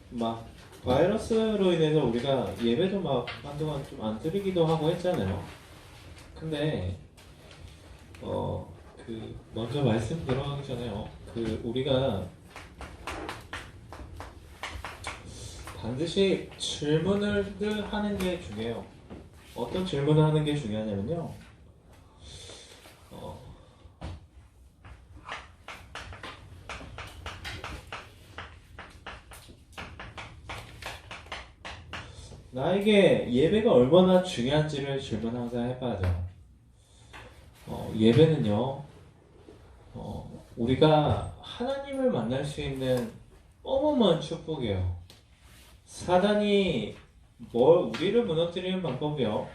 막 바이러스로 인해서 우리가 예배도 막 한동안 좀 안 드리기도 하고 했잖아요. 근데 먼저 말씀 들어가기 전에요. 우리가 반드시 질문을 하는 게 중요해요. 어떤 질문을 하는 게 중요하냐면요. 나에게 예배가 얼마나 중요한지를 질문 항상 해봐야죠. 예배는요, 우리가 하나님을 만날 수 있는 어마어마한 축복이에요. 사단이 우리를 무너뜨리는 방법이요?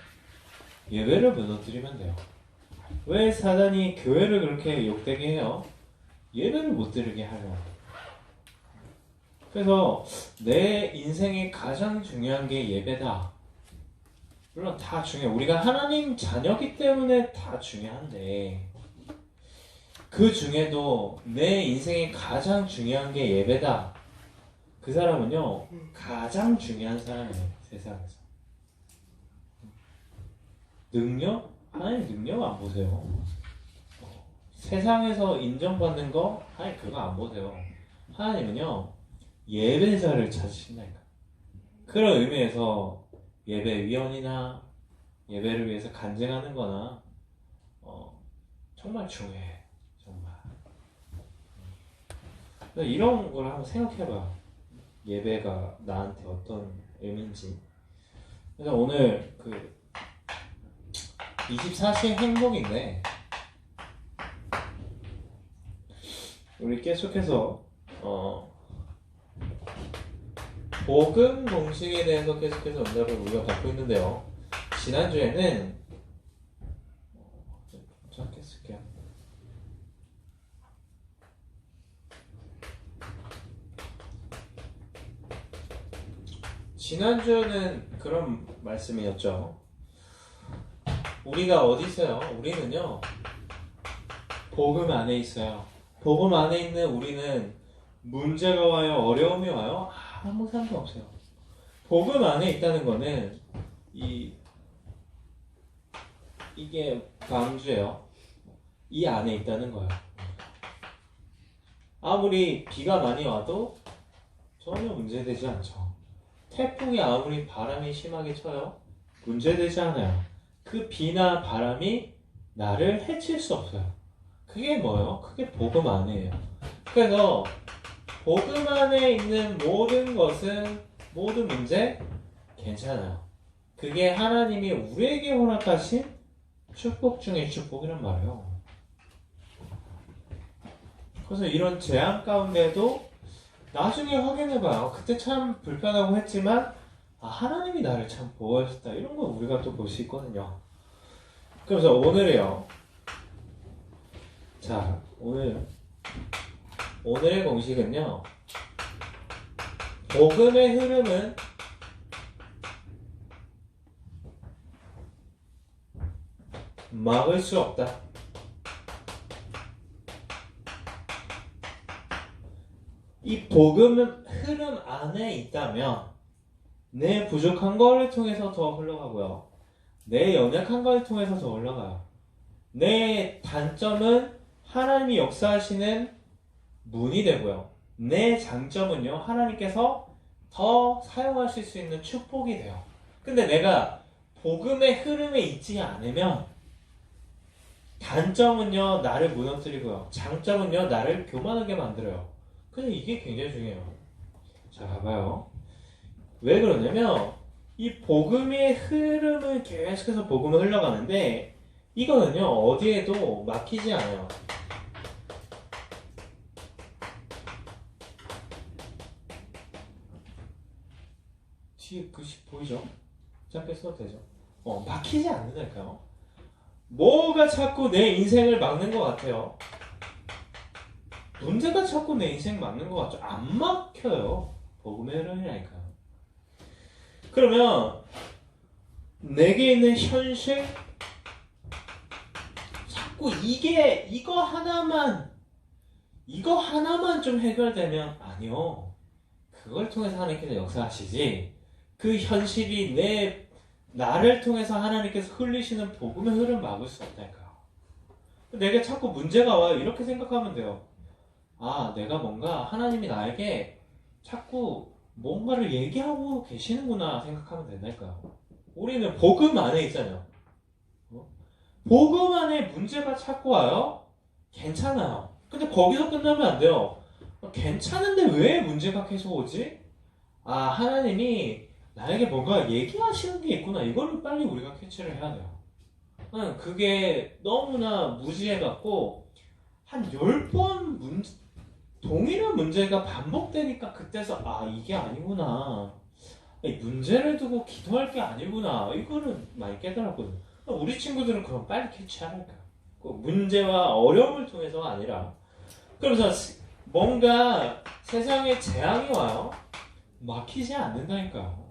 예배를 무너뜨리면 돼요. 왜 사단이 교회를 그렇게 욕되게 해요? 예배를 못 드리게 하려고. 그래서 내 인생에 가장 중요한 게 예배다. 물론 다 중요해. 우리가 하나님 자녀기 때문에 다 중요한데 그 중에도 내 인생에 가장 중요한 게 예배다. 그 사람은요 가장 중요한 사람이에요. 세상에서. 능력? 하나님 능력 안 보세요. 세상에서 인정받는 거? 하나님 그거 안 보세요. 하나님은요 예배자를 찾으신다니까. 그런 의미에서 예배위원이나 예배를 위해서 간증하는 거나 정말 중요해. 정말. 이런 걸 한번 생각해봐. 예배가 나한테 어떤 의미인지. 그래서 오늘 24시 행복인데 우리 계속해서 복음 공식에 대해서 계속해서 응답을 우리가 받고 있는데요. 지난주에는 짧게 쓸게요. 지난주는 그런 말씀이었죠. 우리가 어디 있어요? 우리는요 복음 안에 있어요. 복음 안에 있는 우리는 문제가 와요? 어려움이 와요? 아무 상관없어요. 복음 안에 있다는 거는 이게 방주예요. 이 안에 있다는 거예요. 아무리 비가 많이 와도 전혀 문제되지 않죠. 태풍이 아무리 바람이 심하게 쳐요. 문제되지 않아요. 그 비나 바람이 나를 해칠 수 없어요. 그게 뭐예요? 그게 복음 안에예요. 그래서 복음 안에 있는 모든 것은 모든 문제 괜찮아요. 그게 하나님이 우리에게 허락하신 축복 중의 축복이란 말이에요. 그래서 이런 재앙 가운데도 나중에 확인해봐요. 그때 참 불편하고 했지만 하나님이 나를 참 보호하셨다. 이런 거 우리가 또 볼 수 있거든요. 그래서 오늘이요. 자, 오늘의 공식은요. 복음의 흐름은 막을 수 없다. 이 복음 흐름 안에 있다면 내 부족한 거를 통해서 더 흘러가고요. 내 연약한 거를 통해서 더 올라가요. 내 단점은 하나님이 역사하시는 문이 되고요. 내 장점은요. 하나님께서 더 사용하실 수 있는 축복이 돼요. 근데 내가 복음의 흐름에 있지 않으면 단점은요. 나를 무너뜨리고요. 장점은요. 나를 교만하게 만들어요. 근데 이게 굉장히 중요해요. 자, 봐봐요. 왜 그러냐면 이 복음의 흐름은 계속해서 복음을 흘러가는데 이거는요. 어디에도 막히지 않아요. 뒤에 글씨 보이죠? 짧게 써도 되죠? 막히지 않는다니까요. 뭐가 자꾸 내 인생을 막는 것 같아요. 문제가 자꾸 내 인생 막는 것 같죠? 안 막혀요. 복음의 흐름이라니까요. 그러면 내게 있는 현실 자꾸 이거 하나만 좀 해결되면 아니요. 그걸 통해서 하나님께서 역사하시지 그 현실이 나를 통해서 하나님께서 흘리시는 복음의 흐름 막을 수 없다니까요. 내게 자꾸 문제가 와요. 이렇게 생각하면 돼요. 아, 내가 뭔가 하나님이 나에게 자꾸 뭔가를 얘기하고 계시는구나 생각하면 된다니까요. 우리는 복음 안에 있잖아요. 복음 안에 문제가 자꾸 와요? 괜찮아요. 근데 거기서 끝나면 안 돼요. 괜찮은데 왜 문제가 계속 오지? 아, 하나님이 나에게 뭔가 얘기하시는 게 있구나. 이거를 빨리 우리가 캐치를 해야 돼요. 그게 너무나 무지해갖고 한 10번 동일한 문제가 반복되니까 그때서 아, 이게 아니구나. 문제를 두고 기도할 게 아니구나. 이거를 많이 깨달았거든요. 우리 친구들은 그럼 빨리 캐치하니까. 문제와 어려움을 통해서가 아니라. 그러면서 뭔가 세상에 재앙이 와요. 막히지 않는다니까요.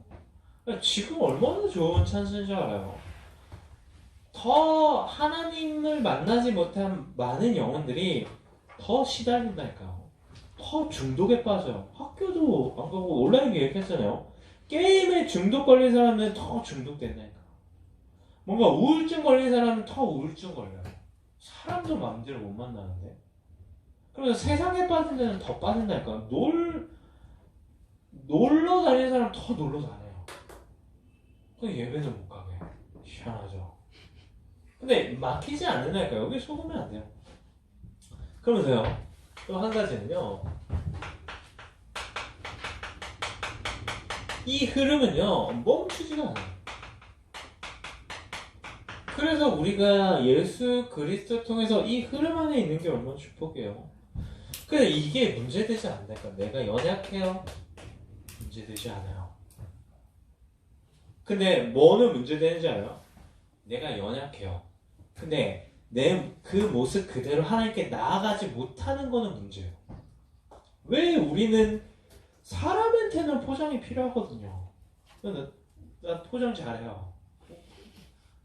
지금 얼마나 좋은 찬스인 줄 알아요. 더 하나님을 만나지 못한 많은 영혼들이 더 시달린다니까요. 더 중독에 빠져요. 학교도 안 가고 온라인 교육했잖아요. 게임에 중독 걸린 사람은 더 중독된다니까. 뭔가 우울증 걸린 사람은 더 우울증 걸려요. 사람도 마음대로 못 만나는데. 그래서 세상에 빠진 데는 더 빠진다니까. 놀러 다니는 사람 더 놀러 다녀요. 그 예배도 못 가게. 희한하죠. 근데 막히지 않는다니까. 여기 속으면 안 돼요. 그러면서요. 또 한 가지는요. 이 흐름은요. 멈추지가 않아요. 그래서 우리가 예수 그리스도 통해서 이 흐름 안에 있는 게 얼마나 축복이에요. 근데 이게 문제되지 않다니까. 내가 연약해요. 문제되지 않아요. 근데 뭐는 문제되는지 알아요? 내가 연약해요. 근데 내 그 모습 그대로 하나님께 나아가지 못하는 거는 문제예요. 왜 우리는 사람한테는 포장이 필요하거든요. 나 포장 잘해요.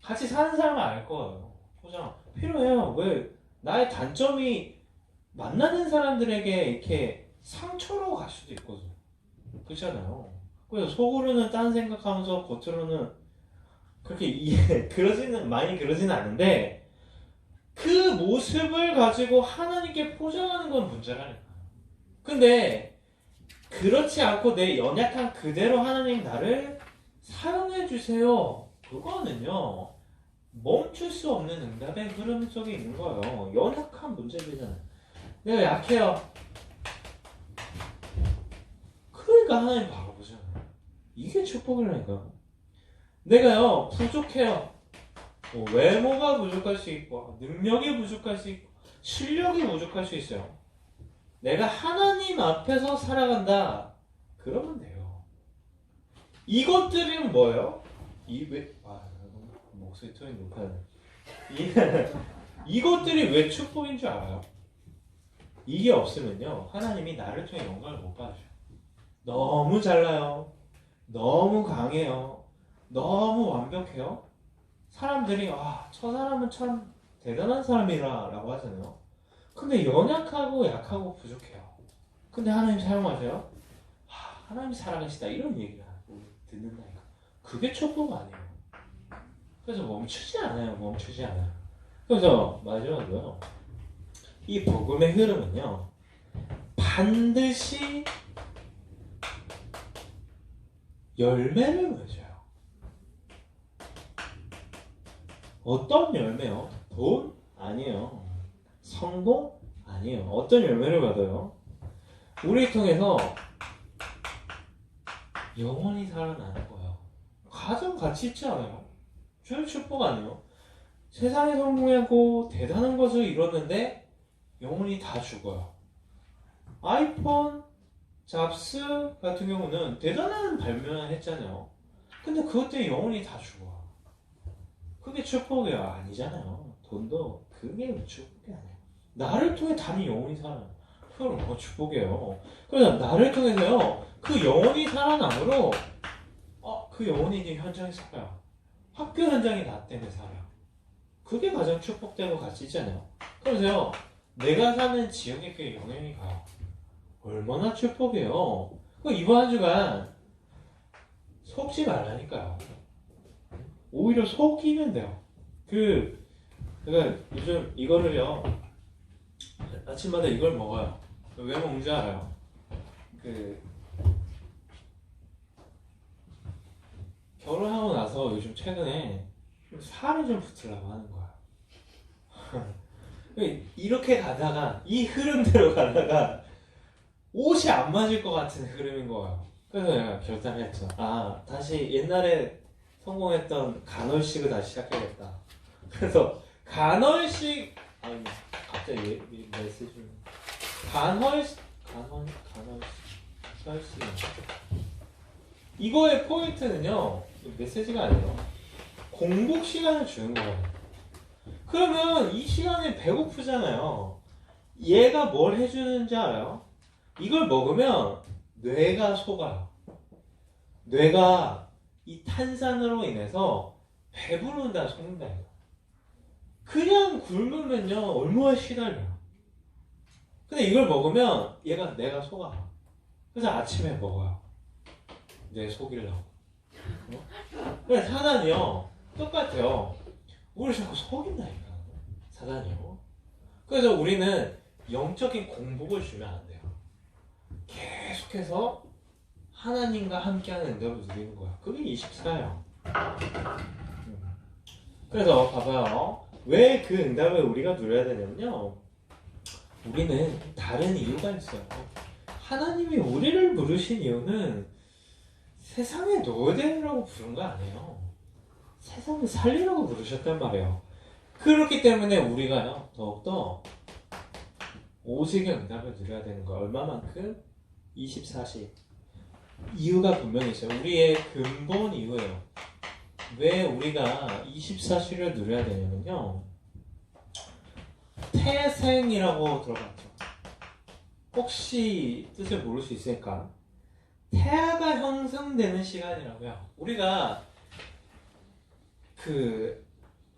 같이 사는 사람은 알 거예요. 포장 필요해요. 왜? 나의 단점이 만나는 사람들에게 이렇게 상처로 갈 수도 있거든. 그렇잖아요. 그래서 속으로는 딴 생각하면서 겉으로는 그렇게 많이 그러지는 않은데 그 모습을 가지고 하나님께 포장하는 건 문제라니까. 근데 그렇지 않고 내 연약한 그대로 하나님 나를 사용해 주세요. 그거는요. 멈출 수 없는 응답의 흐름 속에 있는 거예요. 연약한 문제들잖아요. 내가 약해요. 그러니까 하나님 바라보잖아요. 이게 축복이라니까. 내가요 부족해요. 외모가 부족할 수 있고 능력이 부족할 수 있고 실력이 부족할 수 있어요. 내가 하나님 앞에서 살아간다. 그러면 돼요. 이것들은 뭐예요? 목소리 톤이 높아요. 이것들이 왜 축복인 줄 알아요? 이게 없으면요 하나님이 나를 통해 영광을 못 받으셔요. 너무 잘나요. 너무 강해요. 너무 완벽해요. 사람들이 저 사람은 참 대단한 사람이라 라고 하잖아요. 근데 연약하고 약하고 부족해요. 근데 하나님 사용하세요? 하나님 사랑하시다 이런 얘기를 듣는다니까. 그게 축복 아니에요. 그래서 멈추지 않아요. 그래서 마지막으로요. 이 복음의 흐름은요. 반드시 열매를 맺어요. 어떤 열매요? 돈? 아니에요. 성공? 아니에요. 어떤 열매를 받아요? 우리를 통해서 영원히 살아나는 거예요. 가장 가치 있지 않아요? 주의 축복 아니에요? 세상에 성공하고 대단한 것을 이뤘는데 영혼이 다 죽어요. 아이폰, 잡스 같은 경우는 대단한 발명을 했잖아요. 근데 그것 때문에 영혼이 다 죽어. 그게 축복이 아니잖아요. 돈도 그게 축복이 아니에요. 나를 통해 다른 영혼이 살아요. 그건 뭐 축복이에요. 그래서 나를 통해서요. 그 영혼이 살아남으로 그 영혼이 이제 현장에 살아요. 학교 현장이 나 때문에 살아요. 그게 가장 축복되고 가치 있잖아요. 그래서요. 내가 사는 지역에 그 영향이 가요. 얼마나 축복이에요. 그 이번 한 주간 속지 말라니까요. 오히려 속이면 돼요. 그러니까 요즘 이거를요, 아침마다 이걸 먹어요. 왜 먹는지 알아요? 결혼하고 나서 요즘 최근에 살이 좀 붙으려고 하는 거야. 이렇게 가다가 이 흐름대로 가다가 옷이 안 맞을 것 같은 흐름인 거예요. 그래서 내가 결단했죠. 다시 옛날에 성공했던 간헐식을 다시 시작해야겠다. 그래서 간헐식 갑자기 메시지 간헐식 이거의 포인트는요, 메시지가 아니에요. 공복 시간을 주는 거예요. 그러면 이 시간에 배고프잖아요. 얘가 뭘 해주는지 알아요? 이걸 먹으면 뇌가 속아요. 뇌가 이 탄산으로 인해서 배부른다 속는다. 그냥 굶으면요 얼마나 시달려요. 근데 이걸 먹으면 내가 속아. 그래서 아침에 먹어요. 뇌 속이려고. 그래서 사단이요 똑같아요. 우리 자꾸 속인다니까 사단이요. 그래서 우리는 영적인 공복을 주면 안 돼요. 계속해서 하나님과 함께하는 응답을 누리는 거야. 그게 24예요. 그래서 봐봐요. 왜 그 응답을 우리가 누려야 되냐면요, 우리는 다른 이유가 있어요. 하나님이 우리를 부르신 이유는 세상에 넣어야 되라고 부른 거 아니에요. 세상을 살리라고 부르셨단 말이에요. 그렇기 때문에 우리가요 더욱더 오직의 응답을 누려야 되는 거예요. 얼마만큼? 24시. 이유가 분명히 있어요. 우리의 근본 이유예요. 왜 우리가 24시를 누려야 되냐면요, 태생이라고 들어봤죠? 혹시 뜻을 모를 수 있을까? 태아가 형성되는 시간이라고요. 우리가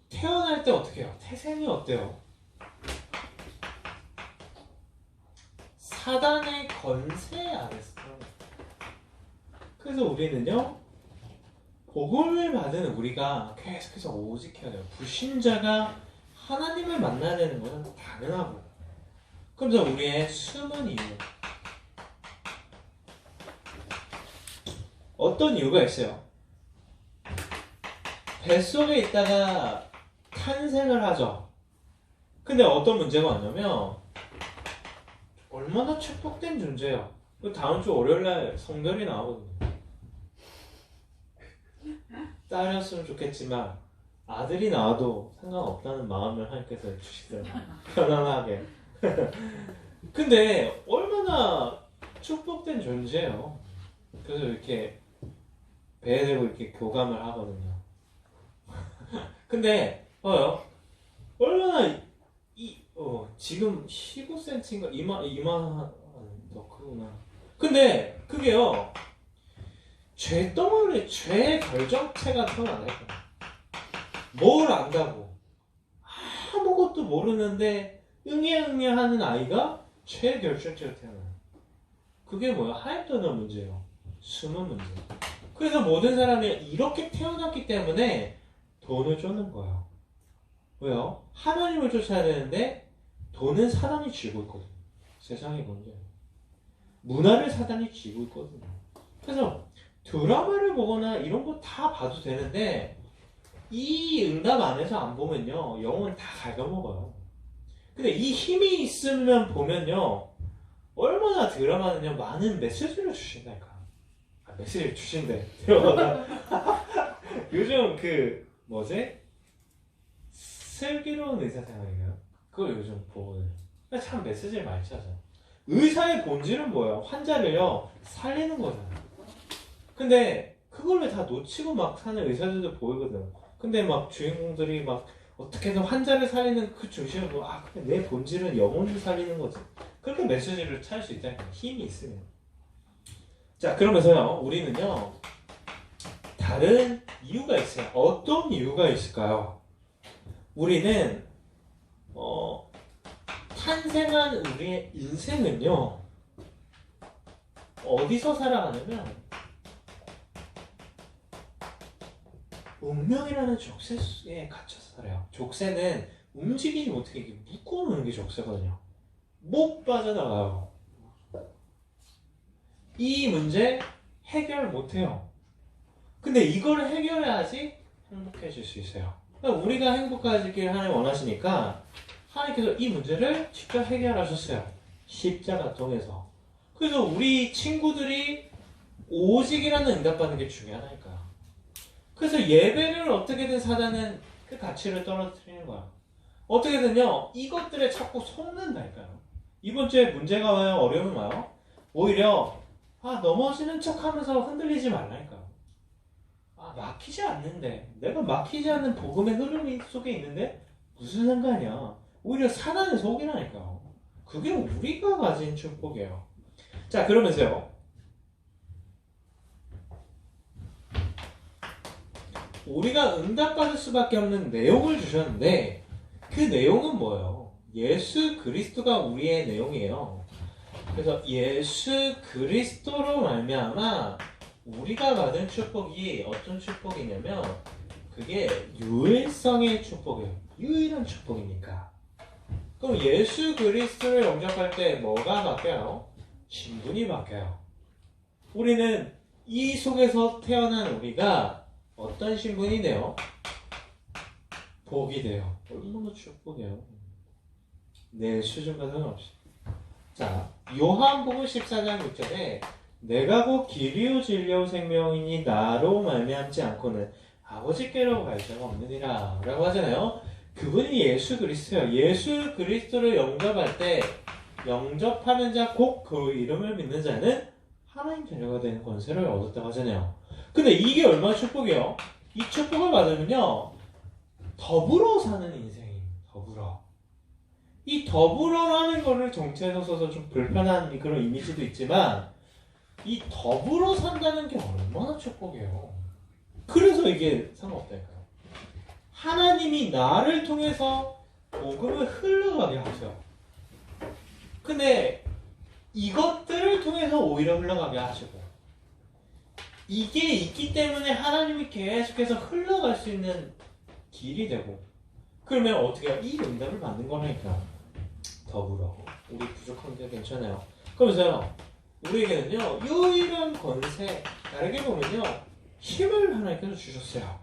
태어날 때 어떻게 해요? 태생이 어때요? 사단의 권세 아래서. 그래서 우리는요, 복음을 받은 우리가 계속해서 오직해야 돼요. 불신자가 하나님을 만나야 되는 것은 당연하고. 그래서 우리의 숨은 이유, 어떤 이유가 있어요? 뱃속에 있다가 탄생을 하죠. 근데 어떤 문제가 왔냐면 얼마나 축복된 존재예요. 다음 주 월요일날 성별이 나오거든요. 딸이었으면 좋겠지만 아들이 나와도 상관없다는 마음을 하나님께서 주시더라고요. 편안하게. 근데 얼마나 축복된 존재예요. 그래서 이렇게 배에 대고 이렇게 교감을 하거든요. 근데 얼마나 지금 15cm인가 이만 더 크구나. 근데 그게요, 죄덩어리, 죄 결정체가 태어나요. 뭘 안다고 아무것도 모르는데 응애 하는 아이가 죄 결정체가 태어나요. 그게 뭐야? 하얀돈의 문제예요. 숨은 문제. 그래서 모든 사람이 이렇게 태어났기 때문에 돈을 쫓는 거예요. 왜요? 하나님을 쫓아야 되는데 돈은 사단이 쥐고 있거든요. 세상의 문제예요. 문화를 사단이 쥐고 있거든요. 그래서 드라마를 보거나 이런 거 다 봐도 되는데 이 응답 안에서 안 보면요 영혼 다 갉아먹어요. 근데 이 힘이 있으면 보면요 얼마나 드라마는요 많은 메시지를 주신다니까. 메시지를 주신대. 요즘 슬기로운 의사생활인가요? 그걸 요즘 보거든요. 참 메시지를 많이 찾아요. 의사의 본질은 뭐예요? 환자를요 살리는 거잖아요. 근데 그걸 다 놓치고 막 사는 의사들도 보이거든. 근데 막 주인공들이 막 어떻게든 환자를 살리는 그 중심을 보고 근데 내 본질은 영혼을 살리는 거지. 그렇게 메시지를 찾을 수 있다니까. 힘이 있으면. 자, 그러면서요 우리는요 다른 이유가 있어요. 어떤 이유가 있을까요? 우리는 탄생한 우리의 인생은요 어디서 살아가냐면 운명이라는 족쇄에 갇혀서 살아요. 족쇄는 움직이지 못하게 이렇게 묶어놓는 게 족쇄거든요. 못 빠져나가요. 이 문제 해결 못해요. 근데 이걸 해결해야지 행복해질 수 있어요. 그러니까 우리가 행복해지길 하나님 원하시니까 하나님께서 이 문제를 직접 해결하셨어요. 십자가 통해서. 그래서 우리 친구들이 오직이라는 응답받는 게 중요하다니까요. 그래서 예배를 어떻게든 사단은 그 가치를 떨어뜨리는 거야. 어떻게든요 이것들에 자꾸 속는다니까요. 이번 주에 문제가 와요? 어려움이 와요? 오히려 넘어지는 척하면서 흔들리지 말라니까요. 막히지 않는데 내가 막히지 않는 복음의 흐름 속에 있는데 무슨 상관이야. 오히려 사단의 속이라니까요. 그게 우리가 가진 축복이에요. 자, 그러면서요 우리가 응답받을 수밖에 없는 내용을 주셨는데 그 내용은 뭐예요? 예수 그리스도가 우리의 내용이에요. 그래서 예수 그리스도로 말미암아 우리가 받은 축복이 어떤 축복이냐면 그게 유일성의 축복이에요. 유일한 축복이니까. 그럼 예수 그리스도를 영접할 때 뭐가 바뀌어요? 신분이 바뀌어요. 우리는 이 속에서 태어난 우리가 어떤 신분이 돼요? 복이 돼요. 얼마나 축복이에요. 내 수준과 상관없이. 자, 요한복음 14장 6절에 내가 곧 길이요 진리요 생명이니 나로 말미암지 않고는 아버지께로 갈 자가 없느니라 라고 하잖아요. 그분이 예수 그리스도예요. 예수 그리스도를 영접할 때 영접하는 자 곧 그 이름을 믿는 자는 하나님 자녀가 되는 권세를 얻었다고 하잖아요. 근데 이게 얼마나 축복이에요? 이 축복을 받으면요 더불어 사는 인생이 더불어. 이 더불어라는 거를 정체에서 써서 좀 불편한 그런 이미지도 있지만 이 더불어 산다는 게 얼마나 축복이에요. 그래서 이게 상관없다니까요. 하나님이 나를 통해서 복음을 흘러가게 하세요. 근데 이것들을 통해서 오히려 흘러가게 하시고 이게 있기 때문에 하나님이 계속해서 흘러갈 수 있는 길이 되고 그러면 어떻게 해요? 이 응답을 받는 거라니까. 더불어 우리 부족한데 괜찮아요. 그러면서요 우리에게는요 유일한 권세 다르게 보면요 힘을 하나님께서 주셨어요.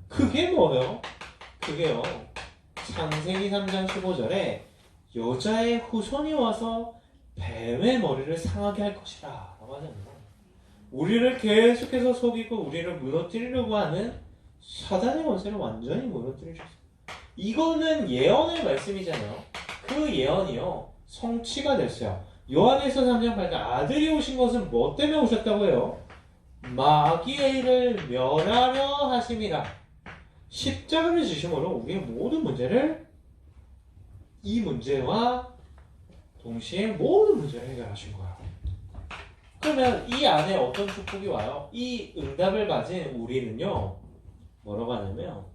그게 뭐예요? 그게요 창세기 3장 15절에 여자의 후손이 와서 뱀의 머리를 상하게 할 것이라 라고 하잖아요. 우리를 계속해서 속이고 우리를 무너뜨리려고 하는 사단의 권세를 완전히 무너뜨리셨어요. 이거는 예언의 말씀이잖아요. 그 예언이요 성취가 됐어요. 요한에서 3장 8절 아들이 오신 것은 뭐 때문에 오셨다고 해요? 마귀의 일을 멸하려 하심이라. 십자가를 지심으로 우리의 모든 문제를 이 문제와 동시에 모든 문제를 해결하신 거예요. 그러면 이 안에 어떤 축복이 와요? 이 응답을 가진 우리는요 뭐라고 하냐면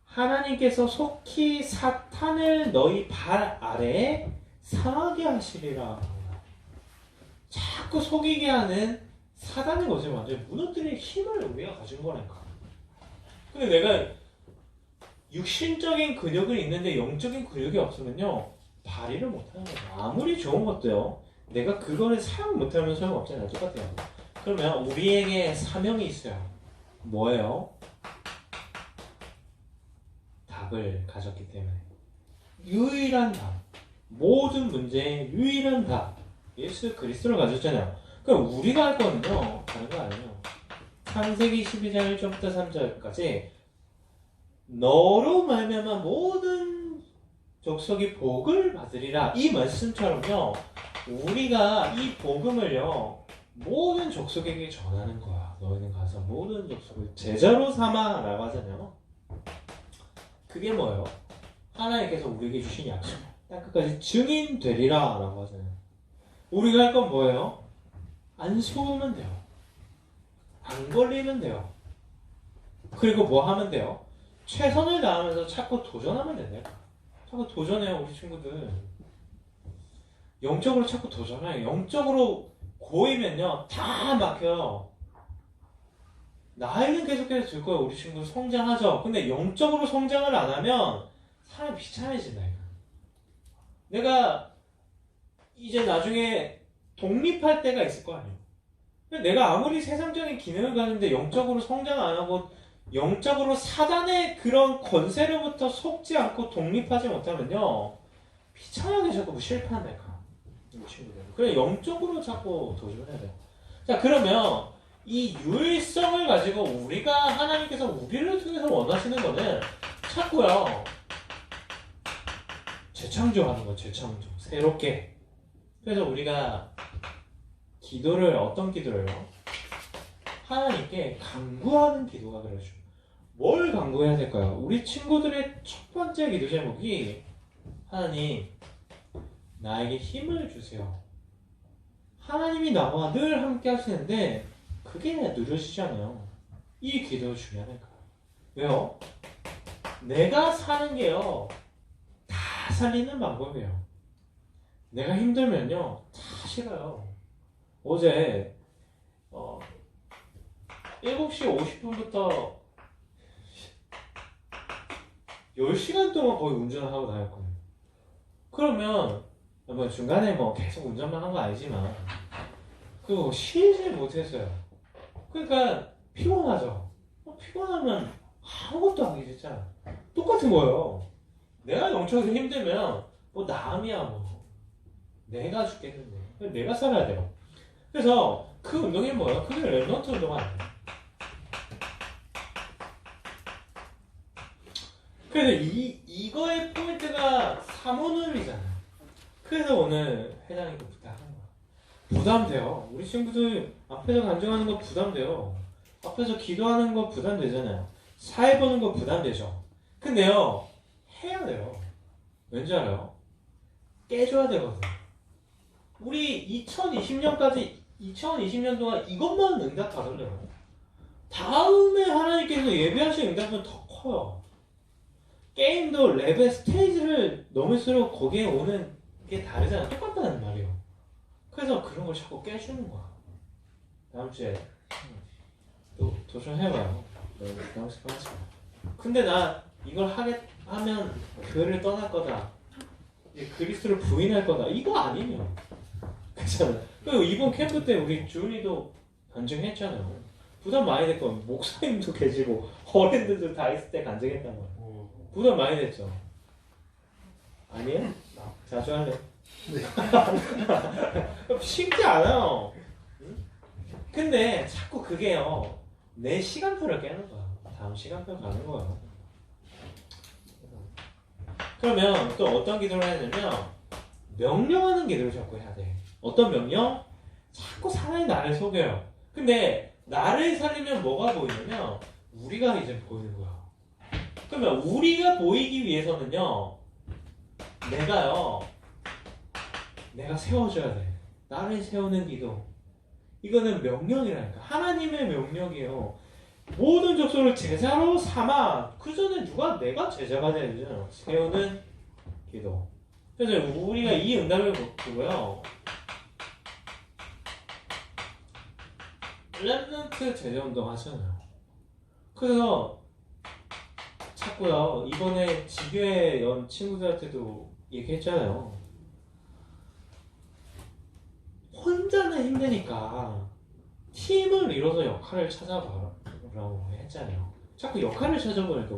하나님께서 속히 사탄을 너희 발 아래에 상하게 하시리라. 자꾸 속이게 하는 사단의 것을 완전히 무너뜨릴 힘을 우리가 가진 거라니까. 근데 내가 육신적인 근육은 있는데 영적인 근육이 없으면요 발휘를 못하는 거예요. 아무리 좋은 것도요 내가 그거를 사용 못하면 소용없잖아요. 똑같아요. 그러면 우리에게 사명이 있어요. 뭐예요? 답을 가졌기 때문에 유일한 답, 모든 문제의 유일한 답 예수 그리스도를 가졌잖아요. 그럼 우리가 할 거는요 다른 거 아니에요. 창세기 12장 1절부터 3절까지 너로 말미암아 모든 족속이 복을 받으리라 이 말씀처럼요 우리가 이 복음을요 모든 족속에게 전하는 거야. 너희는 가서 모든 족속을 제자로 삼아 라고 하잖아요. 그게 뭐예요? 하나님께서 우리에게 주신 약속 땅끝까지 증인 되리라 라고 하잖아요. 우리가 할 건 뭐예요? 안 속으면 돼요. 안 걸리면 돼요. 그리고 뭐 하면 돼요? 최선을 다하면서 자꾸 도전하면 된대요. 자꾸 도전해요. 우리 친구들 영적으로 자꾸 도전해요. 영적으로 고이면요 다 막혀요. 나이는 계속해서 들 거예요. 우리 친구 성장하죠. 근데 영적으로 성장을 안 하면 사람이 비참해진다. 내가 이제 나중에 독립할 때가 있을 거 아니에요. 내가 아무리 세상적인 기능을 가지는데 영적으로 성장 안 하고 영적으로 사단의 그런 권세로부터 속지 않고 독립하지 못하면요 비참하게 자꾸 실패한다니까. 이 친구들. 그래 영적으로 자꾸 도전해야 돼요. 자 그러면 이 유일성을 가지고 우리가 하나님께서 우리를 통해서 원하시는 거는 자꾸요 재창조하는 거. 재창조 새롭게. 그래서 우리가 기도를 어떤 기도를요? 하나님께 간구하는 기도가 그러죠. 뭘 간구해야 될까요? 우리 친구들의 첫 번째 기도 제목이 하나님 나에게 힘을 주세요. 하나님이 나와 늘 함께 하시는데 그게 느려지잖아요. 이 기도 중요하니까. 왜요? 내가 사는 게요 다 살리는 방법이에요. 내가 힘들면요 다 싫어요. 어제 7시 50분부터 10시간 동안 거의 운전을 하고 다녔거든요. 그러면 뭐 중간에 뭐 계속 운전만 한 거 아니지만 그거 쉬질 못했어요. 그러니까 피곤하죠. 피곤하면 아무것도 하기 싫잖아. 똑같은 거예요. 내가 영적으로 힘들면 뭐 남이야 뭐 내가 죽겠는데 내가 살아야 돼요. 그래서 그 운동이 뭐예요? 그게 랩넌트 운동 아니에요. 그래서 이거의 포인트가 사모님이잖아요. 그래서 오늘 회장님께 부탁한 거야. 부담돼요. 우리 친구들 앞에서 간증하는 거 부담돼요. 앞에서 기도하는 거 부담되잖아요. 사회 보는 거 부담되죠. 근데요 해야 돼요. 왠지 알아요? 깨줘야 되거든. 우리 2020년 동안 이것만 응답받으려고 다음에 하나님께서 예비하신 응답은 더 커요. 게임도 레벨 스테이지를 넘을수록 거기에 오는 게 다르잖아. 똑같다는 말이에요. 그래서 그런 걸 자꾸 깨주는 거야. 다음 주에 또 도전해봐요. 다음 주에 하지 마. 근데 나 이걸 하면 교회를 떠날 거다. 이제 그리스도를 부인할 거다. 이거 아니면 그렇잖아. 그리고 이번 캠프 때 우리 준이도 간증했잖아요. 부담 많이 됐고 목사님도 계시고 어른들도 다 있을 때 간증했단 말이야. 부담 많이 됐죠? 아니에요? 자주 할래? 쉽지 않아요. 근데 자꾸 그게요 내 시간표를 깨는 거야. 다음 시간표 가는 거예요. 그러면 또 어떤 기도를 해야 되냐면 명령하는 기도를 자꾸 해야 돼. 어떤 명령? 자꾸 사람이 나를 속여요. 근데 나를 살리면 뭐가 보이냐면 우리가 이제 보이는 거야. 그러면 우리가 보이기 위해서는요 내가 세워줘야 돼. 나를 세우는 기도. 이거는 명령이라니까. 하나님의 명령이에요. 모든 족속을 제자로 삼아. 그 전에 내가 제자가 돼야 되잖아. 세우는 기도. 그래서 우리가 이 응답을 보고요 랩넌트 제자운동 하잖아요. 그래서 자꾸요 이번에 지교회 연 친구들한테도 얘기했잖아요. 혼자는 힘드니까 팀을 이뤄서 역할을 찾아봐라고 했잖아요. 자꾸 역할을 찾아보니까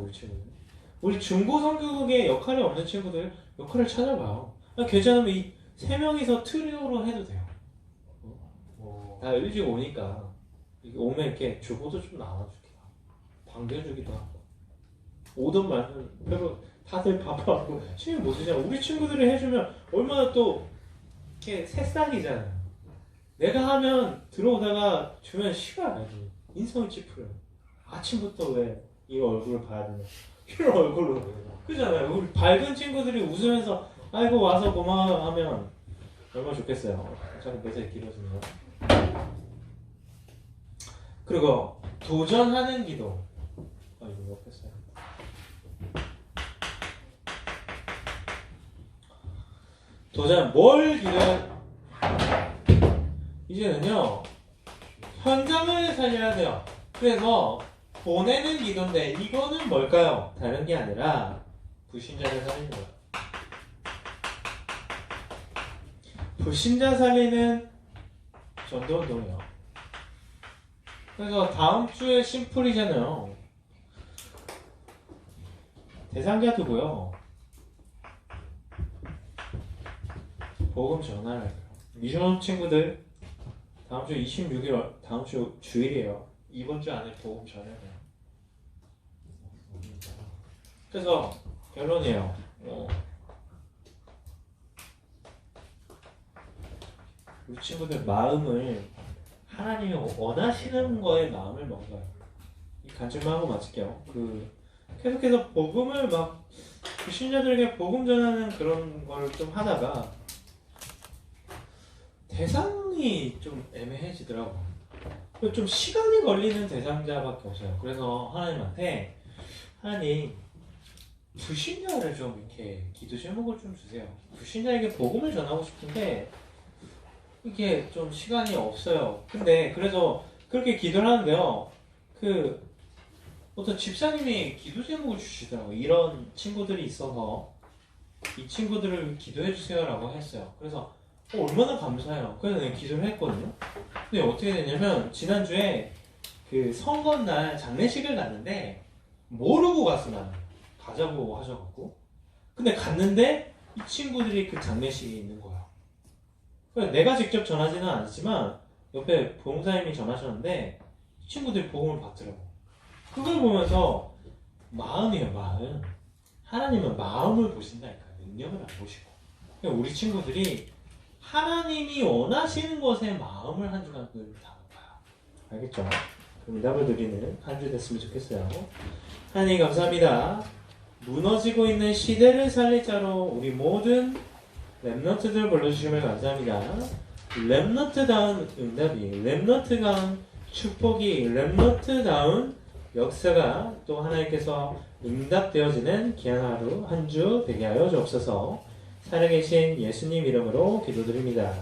우리 중고 성교국에 역할이 없는 친구들 역할을 찾아봐요. 괜찮으면 이 3명이서 트리오로 해도 돼요. 다 일찍 오니까 오면 이렇게 주보도 좀 나눠주기도 하고 반겨주기도 하고 오던 말은 별로 다들 바빠하고 신경 못 쓰잖아. 우리 친구들이 해주면 얼마나 또 이렇게 새싹이잖아요. 내가 하면 들어오다가 주면 싫어하지. 인성이 찌푸려. 아침부터 왜 이 얼굴을 봐야 되냐 이런 얼굴로 그잖아요. 우리 밝은 친구들이 웃으면서 아이고 와서 고마워 하면 얼마나 좋겠어요. 자꾸 메시지 길어지네요. 그리고 도전하는 기도. 이거 못했어요. 도전 뭘 기도해? 이제는요 현장을 살려야 돼요. 그래서 보내는 기도인데 이거는 뭘까요? 다른 게 아니라 불신자를 살리는 거예요. 불신자 살리는 전도운동이요. 그래서 다음 주에 심플이잖아요. 대상자 두고요. 복음 전하를 할까요? 미션 친구들 다음 주 26일 다음 주 주일이에요. 이번 주 안에 복음 전해야 돼요. 그래서 결론이에요. 우리 친구들 마음을 하나님이 원하시는 거에 마음을 먹어요. 이 간증만 하고 마칠게요. 계속해서 복음을 막 신자들에게 복음 전하는 그런 걸 좀 하다가 대상이 좀 애매해지더라고. 좀 시간이 걸리는 대상자밖에 없어요. 그래서 하나님한테 하나님 불신자를 좀 이렇게 기도 제목을 좀 주세요. 불신자에게 복음을 전하고 싶은데 이게 좀 시간이 없어요. 근데 그래서 그렇게 기도를 하는데요. 어떤 집사님이 기도 제목을 주시더라고요. 이런 친구들이 있어서 이 친구들을 기도해 주세요라고 했어요. 그래서 얼마나 감사해요. 그래서 내가 기도를 했거든요. 근데 어떻게 됐냐면 지난주에 선거날 장례식을 갔는데 모르고 갔어. 나는 가자고 하셔갖고 근데 갔는데 이 친구들이 그 장례식에 있는 거야. 그래서 내가 직접 전하지는 않았지만 옆에 보험사님이 전하셨는데 이 친구들이 복음을 받더라고. 그걸 보면서 마음이에요. 마음. 하나님은 마음을 보신다니까요. 능력을 안 보시고. 그러니까 우리 친구들이 하나님이 원하시는 것에 마음을 한 주간 다 봐요. 알겠죠? 그럼 답을 드리는 한 주 됐으면 좋겠어요. 하나님 감사합니다. 무너지고 있는 시대를 살릴 자로 우리 모든 랩넌트들 불러주시면 감사합니다. 랩넌트다운 응답이, 랩넌트다운 축복이, 랩넌트다운 역사가 또 하나님께서 응답되어지는 귀한 하루 한 주 되게 하여 주옵소서. 살아계신 예수님 이름으로 기도드립니다.